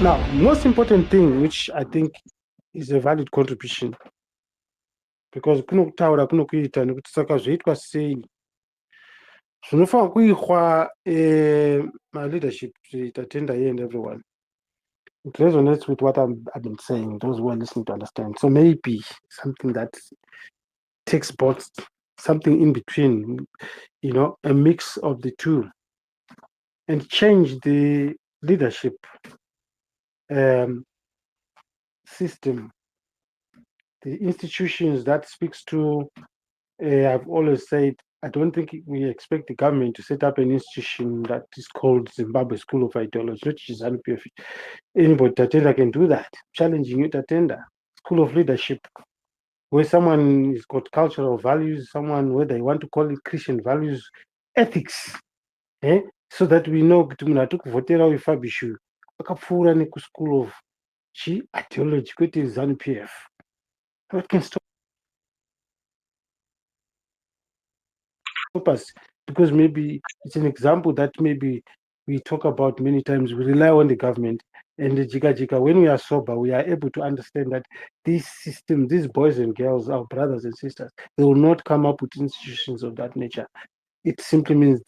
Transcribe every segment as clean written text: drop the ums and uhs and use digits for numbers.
Now, most important thing, which I think is a valid contribution, because kunokutaura kunokuita nekuti saka zvoitwa sei zvinofanira kuikwa leadership attend and everyone. It resonates with what I've been saying, those who are listening to understand. So maybe something that takes both, something in between, a mix of the two, and change the leadership system, the institutions that speaks to. I've always said, I don't think we expect the government to set up an institution that is called Zimbabwe School of Ideology, which is ZANU-PF. Anybody Tatenda can do that. Challenging you, Tatenda. School of Leadership, where someone has got cultural values, someone, whether you want to call it Christian values, ethics, so that we know kuti munhu atikuvhotera uifabishu akapfuura nekuschool of ideology kwete ZANU-PF. What can stop us? Because maybe it's an example that maybe we talk about many times. We rely on the government and the jika. When we are sober, we are able to understand that this system, these boys and girls, our brothers and sisters, they will not come up with institutions of that nature. It simply means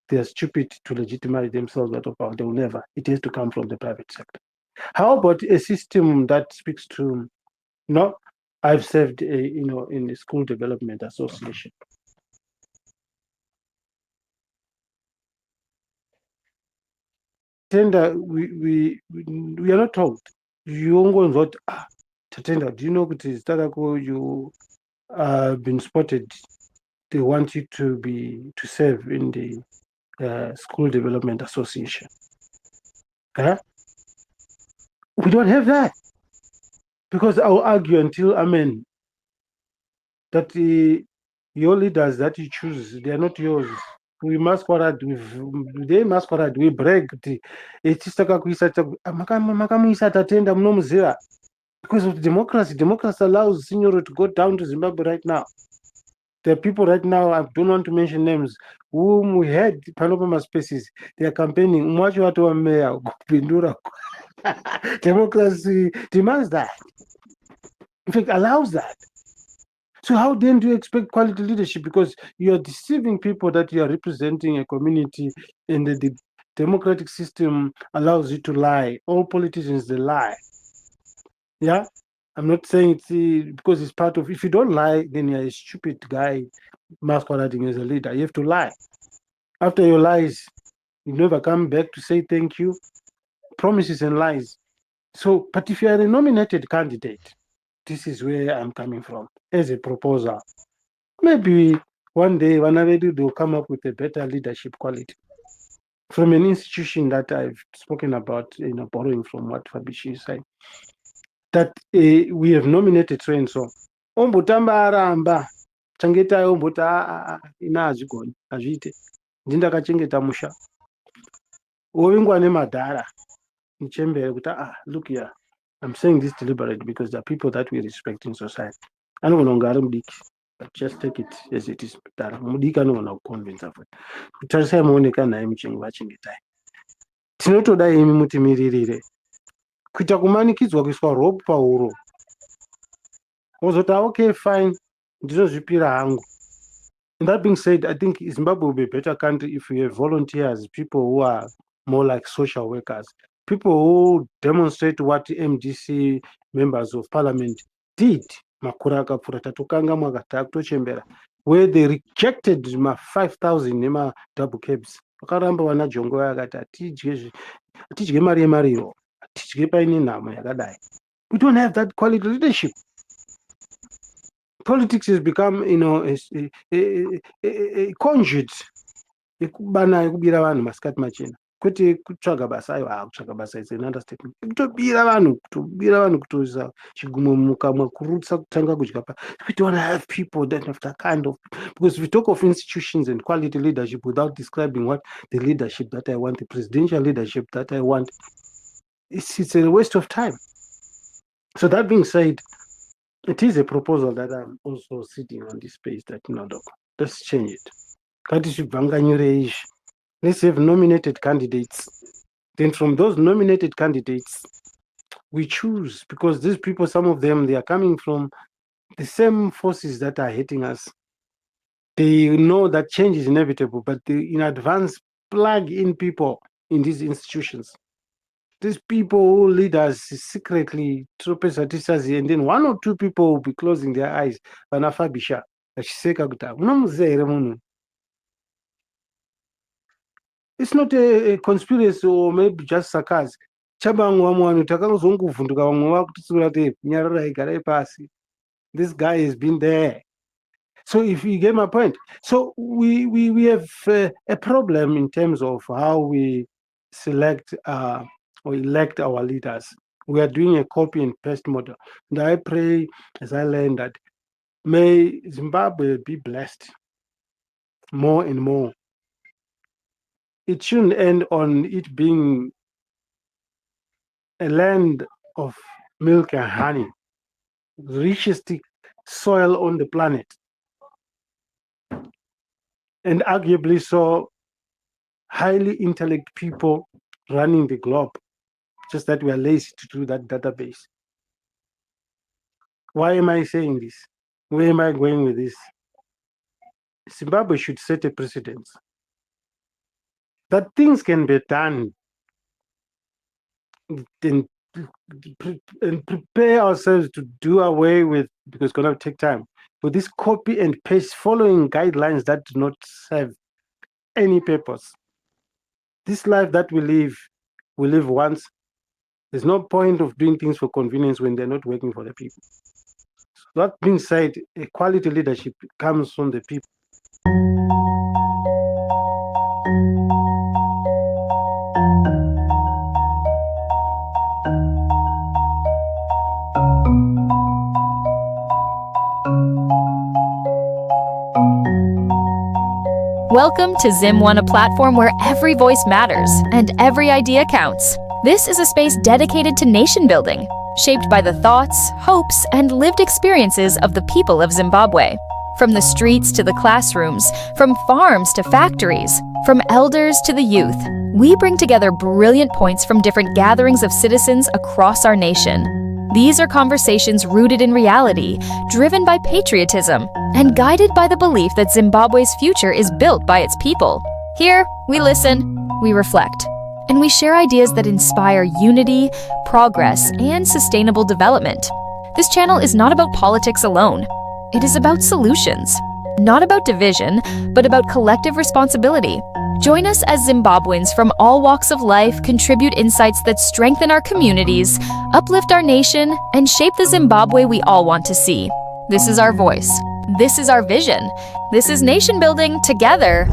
they are stupid to legitimize themselves out of power. They will never. It has to come from the private sector. How about a system that speaks to, I've served, in the school development association. Tender, we are not told. You what Tatenda, do you know that is Tadako, you been spotted? They want you to serve in the school development association. We don't have that, because I'll argue until amen that your leaders that you choose, they are not yours. We masquerade we brag echisaka kuisa makamuisa Tatenda munomuziva, because of democracy allows Signor to go down to Zimbabwe right now. There are people right now, I don't want to mention names, whom we had Panopama Spaces, they are campaigning much what mayor kupindura. Democracy demands that, in fact allows that. So how then do you expect quality leadership? Because you are deceiving people that you are representing a community, and the democratic system allows you to lie. All politicians, they lie. Yeah, I'm not saying it's because it's part of. If you don't lie, then you're a stupid guy masquerading as a leader. You have to lie. After your lies, you never come back to say thank you. Promises and lies. So, but if you are a nominated candidate, this is where I'm coming from as a proposer. Maybe one day, they'll come up with a better leadership quality from an institution that I've spoken about, borrowing from what Fabishi is saying, that we have nominated so and so. Ombotamba aramba, changeta ombota ina azigoni, azvite. Ndindakachengeta musha. Ovingwa nemadhara. Look here. I'm saying this deliberately because there are people that we respect in society. I don't know, but just take it as it is. Tinotoda imi mutimiririre kuita kumanikidzwa kuiswa rope pauro wozoti okay fine ndinozvipira hangu. And that being said, I think Zimbabwe will be a better country if we have volunteers, people who are more like social workers, people who demonstrate what MDC members of parliament did makore akapfuura tatokanga mwakatochembera, where they rejected 5,000 nema-double cabs. Vakaramba vana jongo yakati hatidye mari yemariro, hatidye paine nhamo yakadai. We don't have that quality leadership. Politics has become, a conduit yekubana yekubira vanhu masikati machena, kwete kutsvaga basa. Aiwa, kutsvaga basa is an understatement. Kutobira vanhu kutoisa chigumo mukamwa, kurutsa kutanga kudya. We don't have people that have that kind of, because we talk of institutions and quality leadership without describing what the leadership that I want, the presidential leadership that I want, it's a waste of time. So that being said, it is a proposal that I'm also sitting on this space that, let's change it. Let's have nominated candidates. Then from those nominated candidates, we choose, because these people, some of them, they are coming from the same forces that are hitting us. They know that change is inevitable, but they in advance plug in people in these institutions. These people who lead us secretly through pesatisazi, and then one or two people will be closing their eyes. Vanafabisha, vachiseka kuti unomuziva here munhu. It's not a conspiracy or maybe just sarcasm. Chabangu wamwanu takazongovhunduka vamwe vakutitsura te nyarara igarai pasi. This guy has been there. So if you get my point. So we have a problem in terms of how we select or elect our leaders. We are doing a copy and paste model. And I pray, as I learn, that may Zimbabwe be blessed more and more. It shouldn't end on it being a land of milk and honey, richest soil on the planet, and arguably so highly intellect people running the globe, just that we are lazy to do that database. Why am I saying this? Where am I going with this? Zimbabwe should set a precedent that things can be done and prepare ourselves to do away with, because it's going to take time, with this copy and paste following guidelines that do not serve any purpose. This life that we live once. There's no point of doing things for convenience when they're not working for the people. So that being said, a quality leadership comes from the people. Welcome to Zim1, a platform where every voice matters and every idea counts. This is a space dedicated to nation building, shaped by the thoughts, hopes, and lived experiences of the people of Zimbabwe. From the streets to the classrooms, from farms to factories, from elders to the youth, we bring together brilliant points from different gatherings of citizens across our nation. These are conversations rooted in reality, driven by patriotism, and guided by the belief that Zimbabwe's future is built by its people. Here, we listen, we reflect, and we share ideas that inspire unity, progress, and sustainable development. This channel is not about politics alone. It is about solutions. Not about division, but about collective responsibility. Join us as Zimbabweans from all walks of life contribute insights that strengthen our communities, uplift our nation, and shape the Zimbabwe we all want to see. This is our voice. This is our vision. This is nation building together.